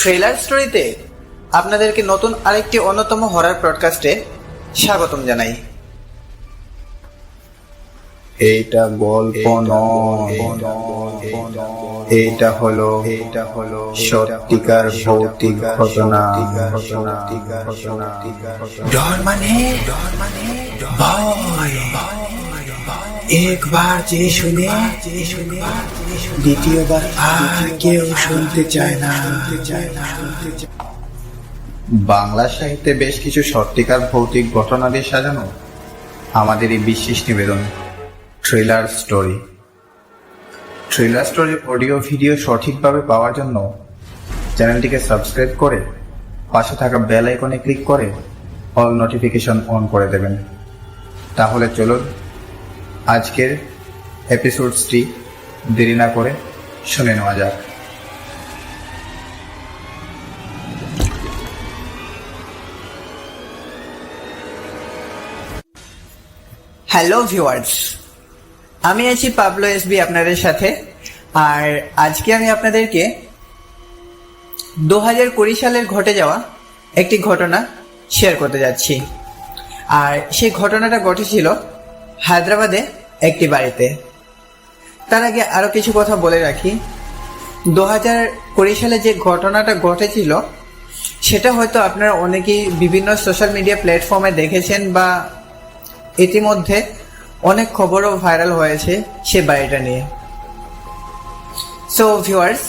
Trailer স্টোরিতে আপনাদেরকে নতুন আরেকটি অন্যতম হরর পডকাস্টে স্বাগতম জানাই। এইটা গল্প নয়, এইটা হলো সত্যিকার ভৌতিক ঘটনা। ডর মানে ভয়, একবার যে শুনে দ্বিতীয়বার আর কেউ শুনতে চায় না। বাংলা সাহিত্যে বেশ কিছু সত্যিকার ভৌতিক ঘটনা দিয়ে সাজানো আমাদের এই বিশেষ নিবেদন ট্রেলার স্টোরি। ট্রেলার স্টোরির অডিও ভিডিও সঠিকভাবে পাওয়ার জন্য চ্যানেলটিকে সাবস্ক্রাইব করে পাশে থাকা বেল আইকনে ক্লিক করে অল নোটিফিকেশন অন করে দেবেন। তাহলে চলুন আজকের এপিসোডসটি দেরি না করে শুনে নেওয়া যাক। হ্যালো ভিউয়ার্স, আমি আছি পাবলো এসবি আপনাদের সাথে। আর আজকে আমি আপনাদেরকে 2020 সালের ঘটে যাওয়া একটি ঘটনা শেয়ার করতে যাচ্ছি। আর সেই ঘটনাটা ঘটেছিল হায়দ্রাবাদে একটি বাড়িতে। তার আগে আরও কিছু কথা বলে রাখি। 2020 সালে যে ঘটনাটা ঘটেছিল সেটা হয়তো আপনারা অনেকেই বিভিন্ন সোশ্যাল মিডিয়া প্ল্যাটফর্মে দেখেছেন বা ইতিমধ্যে অনেক খবরও ভাইরাল হয়েছে সে বাড়িটা নিয়ে। সো ভিউয়ার্স,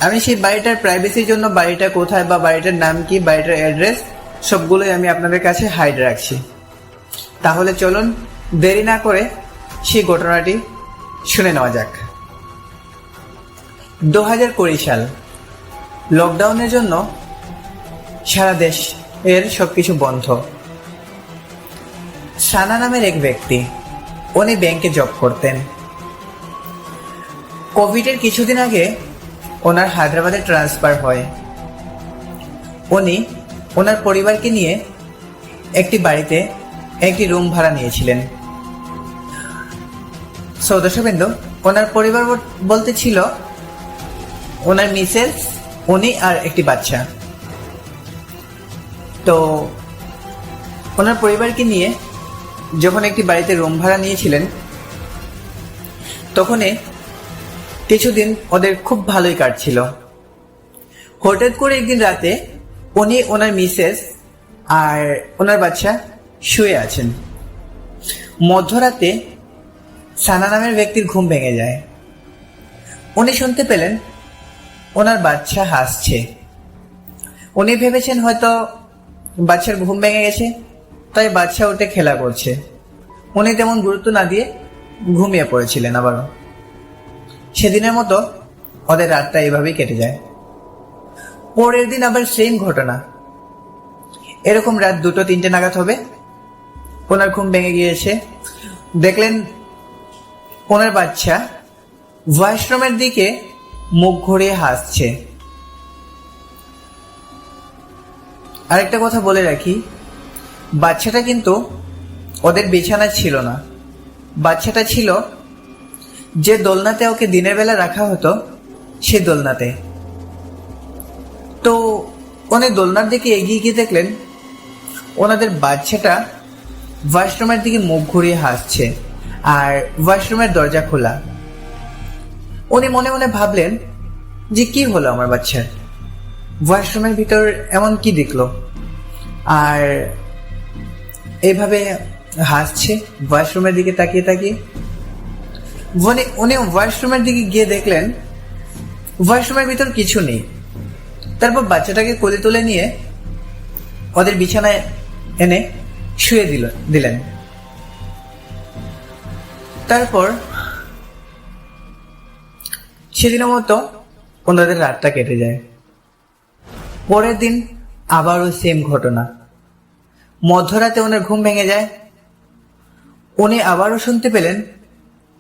আমি সেই বাড়িটার প্রাইভেসির জন্য বাড়িটা কোথায় বা বাড়িটার নাম কি, বাড়িটার অ্যাড্রেস সবগুলোই আমি আপনাদের কাছে হাইড রাখছি। তাহলে চলুন দেরি না করে সেই ঘটনাটি শুনে নেওয়া যাক। 2020 সাল, লকডাউনের জন্য সারা দেশ এর সবকিছু বন্ধ। সানা নামের এক ব্যক্তি, উনি ব্যাংকে জব করতেন। কোভিডের কিছুদিন আগে ওনার হায়দ্রাবাদে ট্রান্সফার হয়। উনি ওনার পরিবারকে নিয়ে একটি বাড়িতে একটি রুম ভাড়া নিয়েছিলেন। সদস্যবৃন্দ, ওনার পরিবার বলতে ছিল ওনার মিসেস, উনি আর একটি বাচ্চা। তো ওনার পরিবারকে নিয়ে যখন একটি বাড়িতে রুম ভাড়া নিয়েছিলেন তখনই কিছুদিন ওদের খুব ভালোই কাটছিল। হঠাৎ করে একদিন রাতে উনি, ওনার মিসেস আর ওনার বাচ্চা শুয়ে আছেন। মধ্যরাতে সানা নামের ব্যক্তির ঘুম ভেঙে যায়। উনি শুনতে পেলেন ওনার বাচ্চা হাসছে। উনি ভেবেছেন হয়তো বাচ্চার ঘুম ভেঙে গেছে, তাই বাচ্চা উঠে খেলা করছে। উনি তেমন গুরুত্ব না দিয়ে ঘুমিয়ে পড়েছিলেন। আবারও সেদিনের মতো ওদের রাতটা এইভাবেই কেটে যায়। পরের দিন আবার সেম ঘটনা। এরকম রাত 2-3টে নাগাদ হবে, ওনার ঘুম ভেঙে গিয়েছে। দেখলেন ওনার বাচ্চা ওয়াশরুমের দিকে মুখ ঘুরিয়ে হাসছে। আরেকটা কথা বলে রাখি, বাচ্চাটা কিন্তু ওদের বিছানায় ছিল না। বাচ্চাটা ছিল যে দোলনাতে ওকে দিনের বেলা রাখা হতো সে দোলনাতে। তো উনি দোলনার দিকে এগিয়ে গিয়ে দেখলেন ওনাদের বাচ্চাটা ওয়াশরুমের দিকে মুখ ঘুরিয়ে হাসছে আর ওয়াশরুমের দরজা খোলা। উনি মনে মনে ভাবলেন যে কি হলো আমার বাচ্চার, ওয়াশরুমের ভিতর এমন কি দেখলো আর এইভাবে হাসছে ওয়াশরুমের দিকে তাকিয়ে তাকিয়ে। উনি ওয়াশরুমের দিকে গিয়ে দেখলেন ওয়াশরুমের ভিতর কিছু নেই। তারপর বাচ্চাটাকে কোলে তুলে নিয়ে ওদের বিছানায় এনে শুয়ে দিলেন। তারপর সেদিনের মতো ওনাদের রাতটা কেটে যায়। পরের দিন আবারও সেম ঘটনা। মধ্যরাতে ওনার ঘুম ভেঙে যায়। উনি আবারও শুনতে পেলেন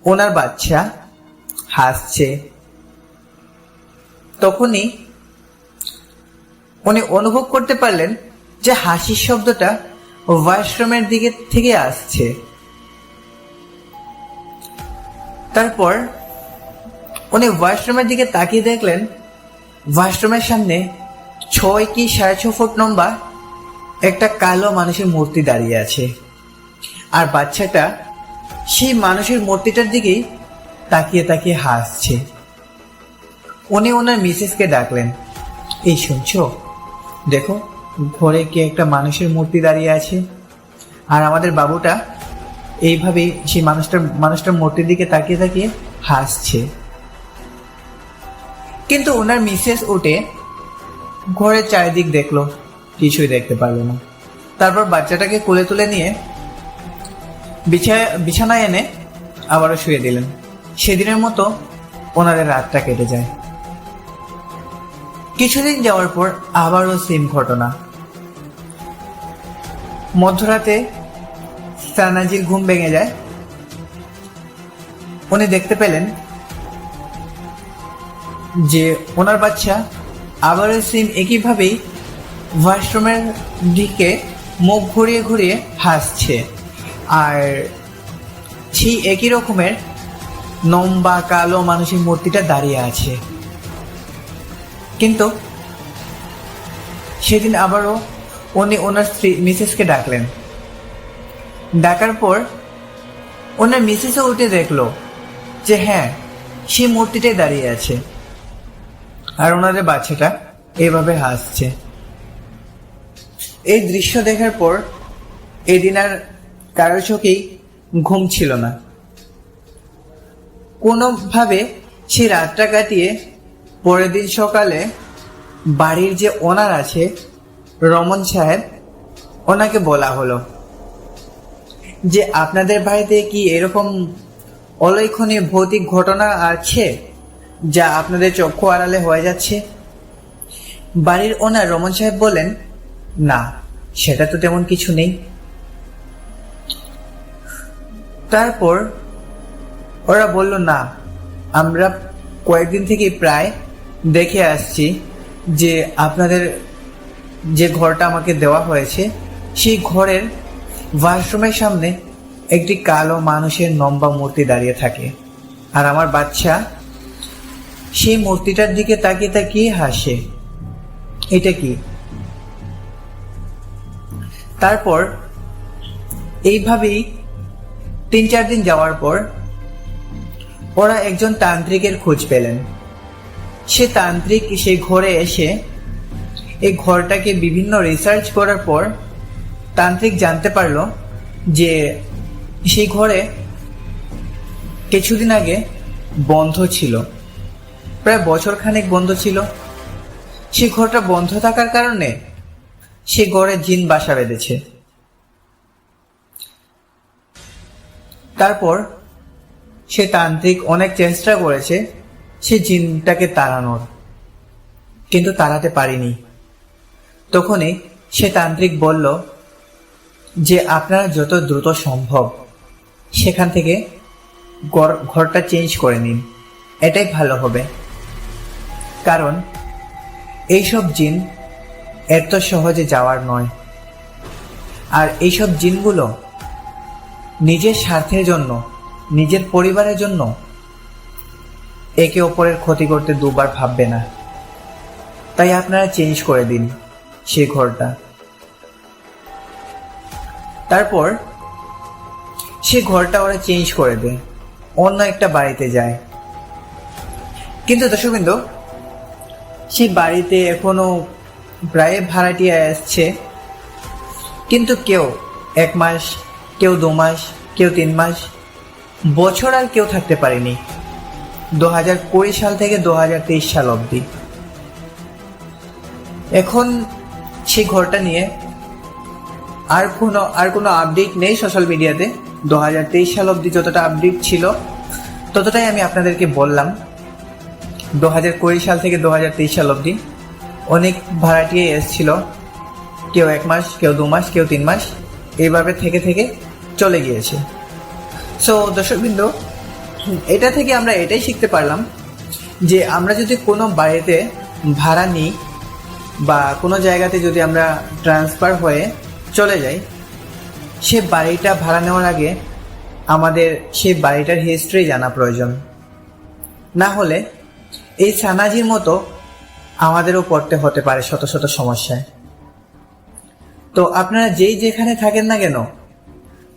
ওনার বাচ্চা হাসছে। তখনই উনি অনুভব করতে পারলেন যে হাসির শব্দটা ওয়াশরুমের দিকে থেকে আসছে। তারপর উনি ওয়াশরুমের দিকে তাকিয়ে দেখলেন ওয়াশরুমের সামনে 6 কি 6.5 ফুট লম্বা একটা কালো মানুষের মূর্তি দাঁড়িয়ে আছে, আর বাচ্চাটা সেই মানুষের মূর্তিটার দিকেই তাকিয়ে তাকিয়ে হাসছে। উনি ওনার মিসেসকে ডাকলেন, এই শুনছো, দেখো ঘরে কি একটা মানুষের মূর্তি দাঁড়িয়ে আছে, আর আমাদের বাবুটা এইভাবে সেই মানুষটার মূর্তির দিকে তাকিয়ে তাকিয়ে হাসছে। কিন্তু ওনার মিসেস উঠে ঘরের চারিদিক দেখলো, কিছুই দেখতে পারলো না। তারপর বাচ্চাটাকে কোলে তুলে নিয়ে বিছানায় এনে আবারও শুয়ে দিলেন। সেদিনের মতো ওনাদের রাতটা কেটে যায়। কিছুদিন যাওয়ার পর আবারও সেম ঘটনা। মধ্যরাতে সানাজির ঘুম ভেঙে যায়। উনি দেখতে পেলেন যে ওনার বাচ্চা আবারও সেম একইভাবেই ওয়াশরুমের দিকে মুখ ঘুরিয়ে ঘুরিয়ে হাসছে, আর সেই একই রকমের লম্বা কালো মানুষের মূর্তিটা দাঁড়িয়ে আছে। কিন্তু সেদিন আবারও উনি ওনার স্ত্রী মিসেসকে ডাকলেন। ডাকার পর ওনার মিসেসও উঠে দেখলো যে হ্যাঁ, সেই মূর্তিটাই দাঁড়িয়ে আছে, আর ওনাদের বাচ্চাটা এইভাবে হাসছে। এই দৃশ্য দেখার পর এদিন আর কারোর চোখেই ঘুম ছিল না। কোনোভাবে সেই রাতটা কাটিয়ে পরের দিন সকালে বাড়ির যে ওনার আছে রমন সাহেব, ওনাকে বলা হলো যে আপনাদের বাড়িতে কি এরকম অলক্ষণীয় ভৌতিক ঘটনা আছে যা আপনাদের চক্ষু আড়ালে হয়ে যাচ্ছে? বাড়ির ওনার রমন সাহেব বলেন, না, সেটা তো তেমন কিছু নেই। তারপর ওরা বলল, না, আমরা কয়েকদিন থেকে প্রায় দেখে আসছি যে আপনাদের যে ঘরটা আমাকে দেওয়া হয়েছে সেই ঘরের ওয়াশরুমের সামনে একটি কালো মানুষের লম্বা মূর্তি দাঁড়িয়ে থাকে, আর আমার বাচ্চা সেই মূর্তিটার দিকে তাকিয়ে তাকিয়ে হাসে। এটা কি? তারপর এইভাবেই 3-4 দিন যাওয়ার পর ওরা একজন তান্ত্রিকের খোঁজ পেলেন। সে তান্ত্রিক সেই ঘরে এসে এই ঘরটাকে বিভিন্ন রিসার্চ করার পর তান্ত্রিক জানতে পারলো যে সেই ঘরে কিছুদিন আগে বন্ধ ছিল, প্রায় বছরখানেক বন্ধ ছিল। সেই ঘরটা বন্ধ থাকার কারণে সে ঘরে জিন বাসা বেঁধেছে। তারপর সে তান্ত্রিক অনেক চেষ্টা করেছে সে জিনটাকে তাড়ানোর, কিন্তু তাড়াতে পারেনি। তখনই সে তান্ত্রিক বলল যে আপনারা যত দ্রুত সম্ভব সেখান থেকে ঘরটা চেঞ্জ করে নিন, এটাই ভালো হবে। কারণ এইসব জিন এত সহজে যাওয়ার নয়, আর এইসব জিনগুলো নিজের স্বার্থের জন্য, নিজের পরিবারের জন্য একে অপরের ক্ষতি করতে দুবার ভাববে না। তাই আপনারা চেঞ্জ করে দিন সেই ঘরটা। তারপর সে ঘরটা ওরা চেঞ্জ করে দেয়, অন্য একটা বাড়িতে যায়। কিন্তু দর্শকবৃন্দ, সেই বাড়িতে এখনো প্রায় ভাড়াটিয়া আসছে, কিন্তু কেউ 1 মাস, কেউ 2 মাস, কেউ 3 মাস, বছর আর কেউ থাকতে পারেনি 2020 সাল থেকে 2023 সাল অবধি। এখন সেই ঘরটা নিয়ে আর কোনো আপডেট নেই সোশ্যাল মিডিয়াতে। 2023 সাল অবধি যতটা আপডেট ছিল ততটাই আমি আপনাদেরকে বললাম। 2020 সাল থেকে 2023 সাল অবধি অনেক ভাড়াটিয়া এসেছিল, কেউ 1 মাস, কেউ 2 মাস, কেউ 3 মাস, এইভাবে থেকে থেকে চলে গিয়েছে। সো দর্শকবৃন্দ, এটা থেকে আমরা এটাই শিখতে পারলাম যে আমরা যদি কোনো বাড়িতে ভাড়া নিই বা কোনো জায়গাতে যদি আমরা ট্রান্সফার হয়ে চলে যাই, সে বাড়িটা ভাড়া নেওয়ার আগে আমাদের সেই বাড়িটার হিস্ট্রি জানা প্রয়োজন। না হলে এই সানাজির মতো আমাদেরও পড়তে হতে পারে শত শত সমস্যায়। তো আপনারা যেই যেখানে থাকেন না কেন,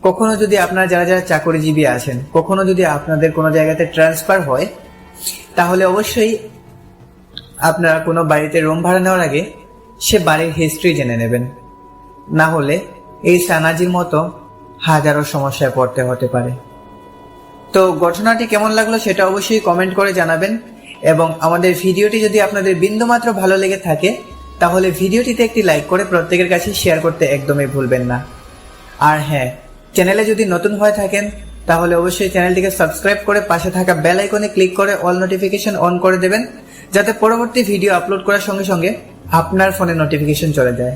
কখনো যদি আপনারা যারা যারা চাকরিজীবী আছেন, কখনো যদি আপনাদের কোনো জায়গাতে ট্রান্সফার হয়, তাহলে অবশ্যই আপনারা কোনো বাড়িতে রুম ভাড়া নেওয়ার আগে সে বাড়ির হিস্ট্রি জেনে নেবেন। না হলে এই সানাজির মতো হাজারো সমস্যায় পড়তে হতে পারে। তো ঘটনাটি কেমন লাগলো সেটা অবশ্যই কমেন্ট করে জানাবেন, এবং আমাদের ভিডিওটি যদি আপনাদের বিন্দুমাত্র ভালো লেগে থাকে তাহলে ভিডিওটিতে একটি লাইক করে প্রত্যেকের কাছে শেয়ার করতে একদমই ভুলবেন না। আর হ্যাঁ, চ্যানেলে যদি নতুন হয়ে থাকেন তাহলে অবশ্যই চ্যানেলটিকে সাবস্ক্রাইব করে পাশে থাকা বেল আইকনে ক্লিক করে অল নোটিফিকেশন অন করে দেবেন, যাতে পরবর্তী ভিডিও আপলোড করার সঙ্গে সঙ্গে আপনার ফোনে নোটিফিকেশন চলে যায়।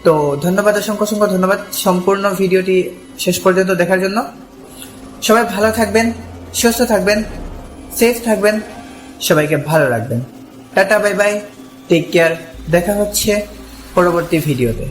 তো ধন্যবাদ, অসংখ্য অসংখ্য ধন্যবাদ সম্পূর্ণ ভিডিওটি শেষ পর্যন্ত দেখার জন্য। সবাই ভালো থাকবেন, সুস্থ থাকবেন, সেফ থাকবেন, সবাইকে ভালো রাখবেন। টাটা, বাই বাই, টেক কেয়ার। দেখা হচ্ছে পরবর্তী ভিডিওতে।